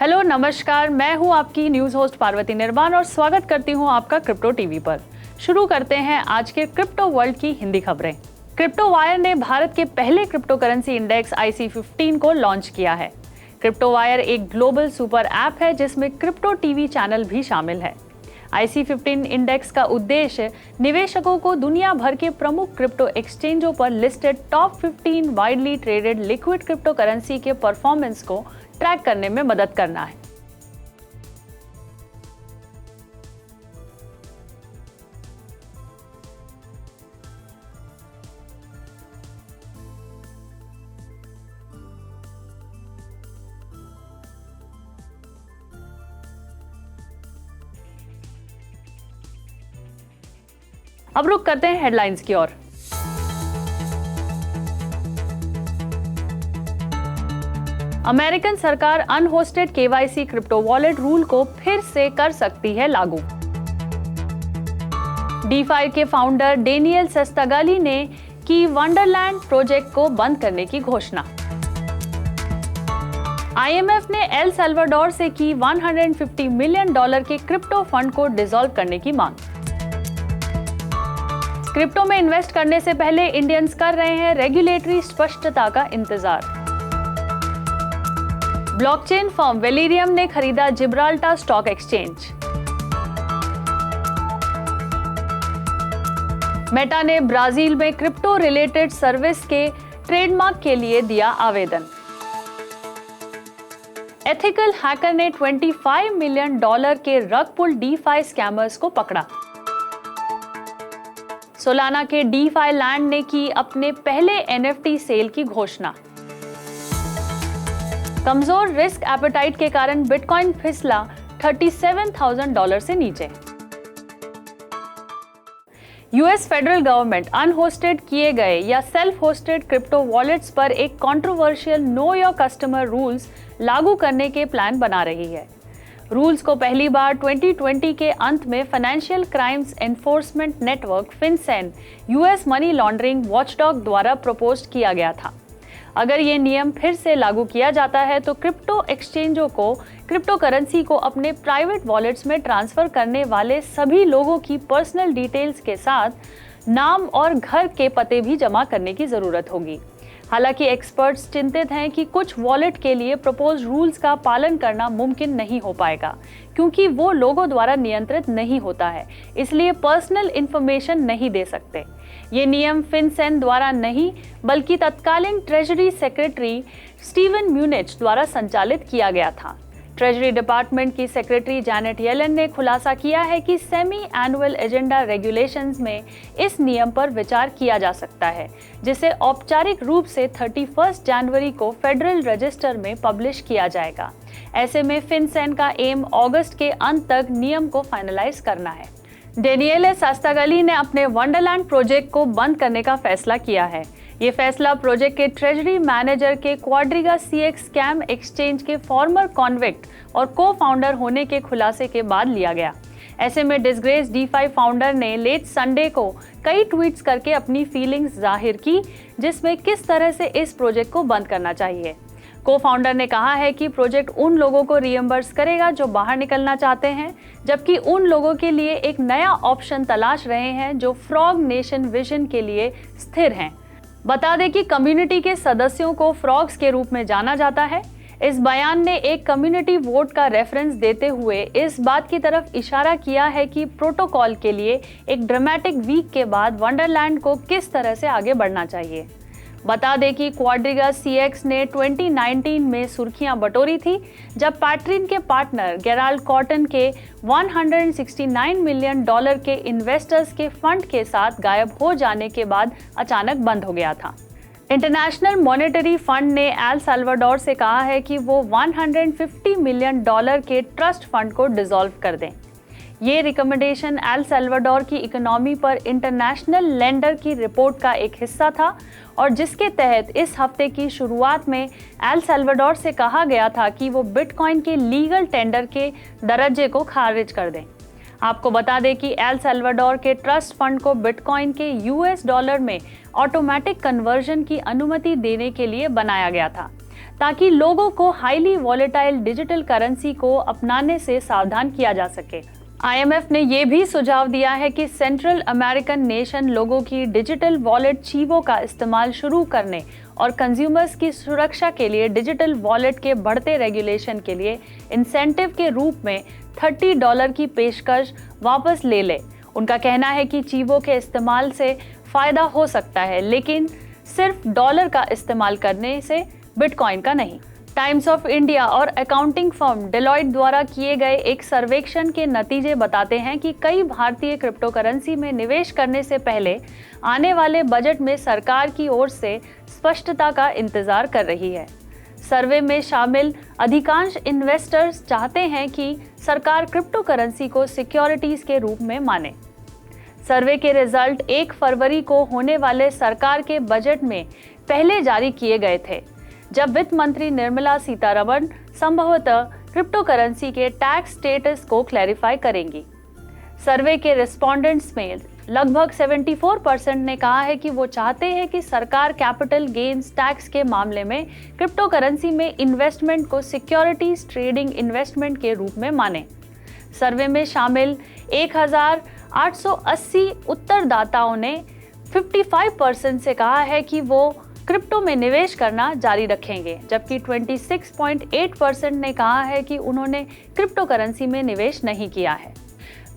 Hello नमस्कार, मैं हूं आपकी न्यूज होस्ट पार्वती निर्वाण और स्वागत करती हूं आपका क्रिप्टो टीवी पर। शुरू करते हैं आज के क्रिप्टो वर्ल्ड की हिंदी खबरें। क्रिप्टो वायर ने भारत के पहले क्रिप्टो करेंसी इंडेक्स IC15 को लॉन्च किया है। क्रिप्टो वायर एक ग्लोबल सुपर ऐप है जिसमें क्रिप्टो टीवी चैनल भी शामिल है। IC15 इंडेक्स का उद्देश्य निवेशकों को दुनिया भर के प्रमुख क्रिप्टो एक्सचेंजों पर listed top 15 widely traded liquid crypto currency के परफॉर्मेंस को ट्रैक करने में मदद करना है। अब रुक करते हैं हेडलाइंस की ओर। अमेरिकन सरकार अनहोस्टेड KYC क्रिप्टो वॉलेट रूल को फिर से कर सकती है लागू। डीफाई के फाउंडर डेनियल सेस्तागाली ने की वंडरलैंड प्रोजेक्ट को बंद करने की घोषणा। IMF ने एल साल्वाडोर से की $150 मिलियन के क्रिप्टो फंड को डिसॉल्व करने की मांग। क्रिप्टो में इन्वेस्ट करने से पहले इंडियंस कर रहे हैं रेगुलेटरी स्पष्टता का इंतजार। ब्लॉकचेन फर्म वेलिरियम ने खरीदा जिब्राल्टर स्टॉक एक्सचेंज। मेटा ने ब्राजील में क्रिप्टो रिलेटेड सर्विस के ट्रेडमार्क के लिए दिया आवेदन। एथिकल हैकर ने $25 मिलियन के रग पुल डीफाई स्कैमर्स को पकड़ा। सोलाना के डीफाई लैंड ने की अपने पहले NFT सेल की घोषणा। कमजोर रिस्क एपेटाइट के कारण बिटकॉइन फिसला $37,000 से नीचे। US फेडरल गवर्नमेंट अनहोस्टेड किए गए या सेल्फ होस्टेड क्रिप्टो वॉलेट्स पर एक controversial know your customer rules लागू करने के प्लान बना रही है। रूल्स को पहली बार 2020 के अंत में financial crimes enforcement network FinCEN US money laundering watchdog द्वारा प्रपोज किया गया था। अगर ये नियम फिर से लागू किया जाता है तो क्रिप्टो एक्सचेंजों को क्रिप्टो करेंसी को अपने प्राइवेट वॉलेट्स में ट्रांसफर करने वाले सभी लोगों की पर्सनल डिटेल्स के साथ नाम और घर के पते भी जमा करने की जरूरत होगी। हालांकि एक्सपर्ट्स चिंतित हैं कि कुछ वॉलेट के लिए प्रपोज रूल्स का पालन करना मुमकिन नहीं हो पाएगा क्योंकि वो लोगों द्वारा नियंत्रित नहीं होता है, इसलिए पर्सनल इंफॉर्मेशन नहीं दे सकते। ये नियम FinCEN द्वारा नहीं बल्कि तत्कालीन ट्रेजरी सेक्रेटरी स्टीवन म्यूनिच द्वारा संचालित किया गया था। ट्रेजरी डिपार्टमेंट की सेक्रेटरी जैनेट येलन ने खुलासा किया है कि सेमी एनुअल एजेंडा रेगुलेशंस में इस नियम पर विचार किया जा सकता है, जिसे औपचारिक रूप से 31 जनवरी को फेडरल रजिस्टर में पब्लिश किया जाएगा। ऐसे में FinCEN का एम अगस्त के अंत तक नियम को फाइनलाइज करना है। डेनियल सेस्तागाली ने अपने वंडरलैंड प्रोजेक्ट को बंद करने का फैसला किया है। ये फैसला प्रोजेक्ट के ट्रेजरी मैनेजर के क्वाड्रिगा CX स्कैम एक्सचेंज के फॉर्मर कॉन्विक्ट और को फाउंडर होने के खुलासे के बाद लिया गया। ऐसे में डिसग्रेस डीफाई फाउंडर ने लेट संडे को कई ट्वीट्स करके अपनी फीलिंग्स जाहिर की, जिसमें किस तरह से इस प्रोजेक्ट को बंद करना चाहिए। को फाउंडर ने कहा है कि प्रोजेक्ट उन लोगों को रिएम्बर्स करेगा जो बाहर निकलना चाहते हैं, जबकि उन लोगों के लिए एक नया ऑप्शन तलाश रहे हैं जो फ्रॉग नेशन विजन के लिए स्थिर हैं। बता दें कि कम्युनिटी के सदस्यों को फ्रॉग्स के रूप में जाना जाता है। इस बयान ने एक कम्युनिटी वोट का रेफरेंस देते हुए इस बात की तरफ इशारा किया है कि प्रोटोकॉल के लिए एक ड्रामेटिक वीक के बाद वंडरलैंड को किस तरह से आगे बढ़ना चाहिए। बता दें कि क्वाड्रिगा CX ने 2019 में सुर्खियां बटोरी थी जब पैट्रिन के पार्टनर गेराल्ड कॉटन के $169 मिलियन के इन्वेस्टर्स के फंड के साथ गायब हो जाने के बाद अचानक बंद हो गया था। इंटरनेशनल मॉनेटरी फंड ने एल साल्वाडोर से कहा है कि वो $150 मिलियन के ट्रस्ट फंड को डिसॉल्व कर दें। ये रिकमेंडेशन एल साल्वाडोर की इकोनॉमी पर इंटरनेशनल लेंडर की रिपोर्ट का एक हिस्सा था और जिसके तहत इस हफ्ते की शुरुआत में एल साल्वाडोर से कहा गया था कि वो बिटकॉइन के लीगल टेंडर के दर्जे को खारिज कर दें। आपको बता दें कि एल साल्वाडोर के ट्रस्ट फंड को बिटकॉइन के US डॉलर में ऑटोमेटिक कन्वर्जन की अनुमति देने के लिए बनाया गया था ताकि लोगों को हाईली वॉलेटाइल डिजिटल करेंसी को अपनाने से सावधान किया जा सके। IMF ने यह भी सुझाव दिया है कि सेंट्रल अमेरिकन नेशन लोगों की डिजिटल वॉलेट चीवो का इस्तेमाल शुरू करने और कंज्यूमर्स की सुरक्षा के लिए डिजिटल वॉलेट के बढ़ते रेगुलेशन के लिए इंसेंटिव के रूप में $30 की पेशकश वापस ले ले। उनका कहना है कि चीवो के इस्तेमाल से फायदा हो सकता है, लेकिन सिर्फ डॉलर का इस्तेमाल करने से बिटकॉइन का नहीं। टाइम्स ऑफ इंडिया और अकाउंटिंग फर्म डेलॉयट द्वारा किए गए एक सर्वेक्षण के नतीजे बताते हैं कि कई भारतीय क्रिप्टो करेंसी में निवेश करने से पहले आने वाले बजट में सरकार की ओर से स्पष्टता का इंतजार कर रही है। सर्वे में शामिल अधिकांश इन्वेस्टर्स चाहते हैं कि सरकार क्रिप्टो करेंसी को सिक्योरिटीज के रूप में माने। सर्वे के रिजल्ट 1 फरवरी को होने वाले सरकार के बजट में पहले जारी किए गए थे, जब वित्त मंत्री निर्मला सीतारमण संभवतः क्रिप्टो करेंसी के टैक्स स्टेटस को क्लैरिफाई करेंगी। सर्वे के रिस्पोंडेंट्स में लगभग 74% ने कहा है कि वो चाहते हैं कि सरकार कैपिटल गेन्स टैक्स के मामले में क्रिप्टो करेंसी में इन्वेस्टमेंट को सिक्योरिटीज ट्रेडिंग इन्वेस्टमेंट के रूप में माने। सर्वे में शामिल 1880 उत्तरदाताओं ने 55% से कहा है कि वो क्रिप्टो में निवेश करना जारी रखेंगे, जबकि 26.8% ने कहा है कि उन्होंने क्रिप्टो करेंसी में निवेश नहीं किया है।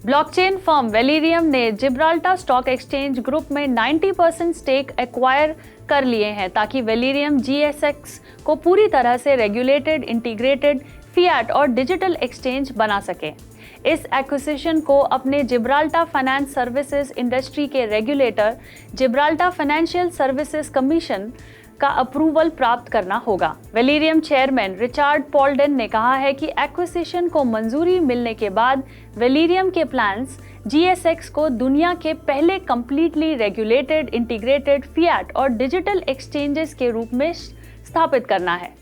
ब्लॉकचेन फर्म वेलिरियम ने जिब्राल्टर स्टॉक एक्सचेंज ग्रुप में 90% स्टेक एक्वायर कर लिए हैं, ताकि वेलिरियम GSX को पूरी तरह से रेगुलेटेड, इंटीग्रेटेड, फिएट और डिजिटल एक्सचेंज बना सके। इस एक्विजिशन को अपने जिब्राल्टर फाइनेंस सर्विसेज इंडस्ट्री के regulator Gibraltar financial services commission का अप्रूवल प्राप्त करना होगा। वेलिरियम चेयरमैन रिचार्ड पॉल्डन ने कहा है कि एक्विजिशन को मंजूरी मिलने के बाद वेलिरियम के प्लान्स GSX को दुनिया के पहले कंप्लीटली रेगुलेटेड, इंटीग्रेटेड, फिएट और डिजिटल एक्सचेंजेस के रूप में स्थापित करना है।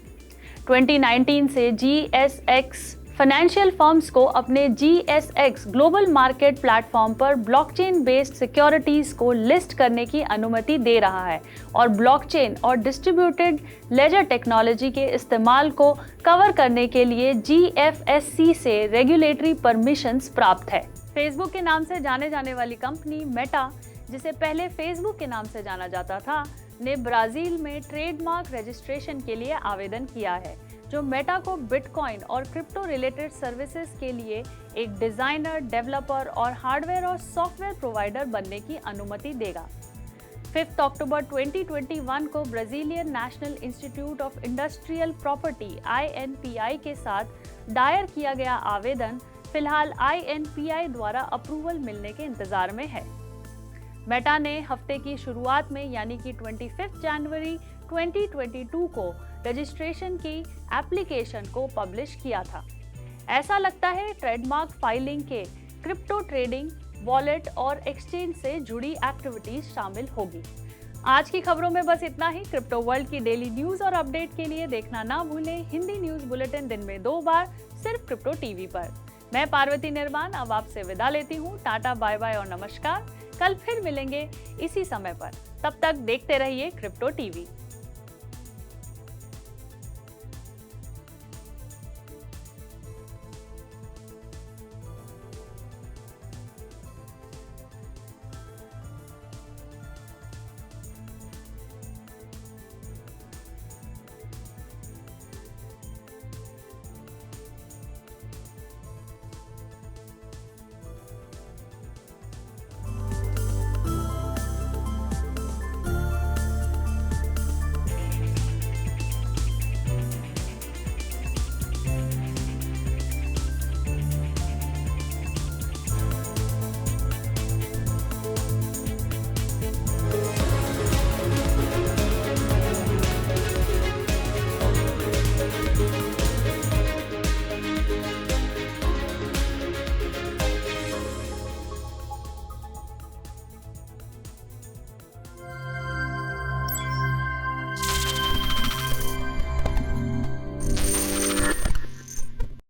2019 से GSX फाइनेंशियल फर्म्स को अपने GSX ग्लोबल मार्केट प्लेटफॉर्म पर ब्लॉकचेन बेस्ड सिक्योरिटीज को लिस्ट करने की अनुमति दे रहा है और ब्लॉकचेन और डिस्ट्रीब्यूटेड लेजर टेक्नोलॉजी के इस्तेमाल को कवर करने के लिए GFSC से रेगुलेटरी परमिशंस प्राप्त है। फेसबुक के नाम से जाने जाने वाली कंपनी मेटा, जिसे पहले फेसबुक के नाम से जाना जाता था, ने ब्राजील में ट्रेडमार्क रजिस्ट्रेशन के लिए आवेदन किया है, जो मेटा को बिटकॉइन और क्रिप्टो रिलेटेड सर्विसेज के लिए एक डिजाइनर, डेवलपर और हार्डवेयर और सॉफ्टवेयर प्रोवाइडर बनने की अनुमति देगा। 5 अक्टूबर 2021 को Brazilian national institute of industrial property INPI के साथ दायर किया गया आवेदन फिलहाल INPI द्वारा अप्रूवल मिलने के इंतजार में है। मेटा ने हफ्ते की शुरुआत में यानी कि 25 जनवरी 2022 को रजिस्ट्रेशन की एप्लीकेशन को पब्लिश किया था। ऐसा लगता है ट्रेडमार्क फाइलिंग के क्रिप्टो ट्रेडिंग, वॉलेट और एक्सचेंज से जुड़ी एक्टिविटीज शामिल होगी। आज की खबरों में बस इतना ही। क्रिप्टो वर्ल्ड की डेली न्यूज और अपडेट के लिए देखना ना भूलें हिंदी न्यूज बुलेटिन दिन में 2 बार सिर्फ क्रिप्टो टीवी पर। मैं पार्वती निर्माण अब आपसे विदा लेती हूँ। टाटा, बाय बाय और नमस्कार। कल फिर मिलेंगे इसी समय पर। तब तक देखते रहिए क्रिप्टो टीवी।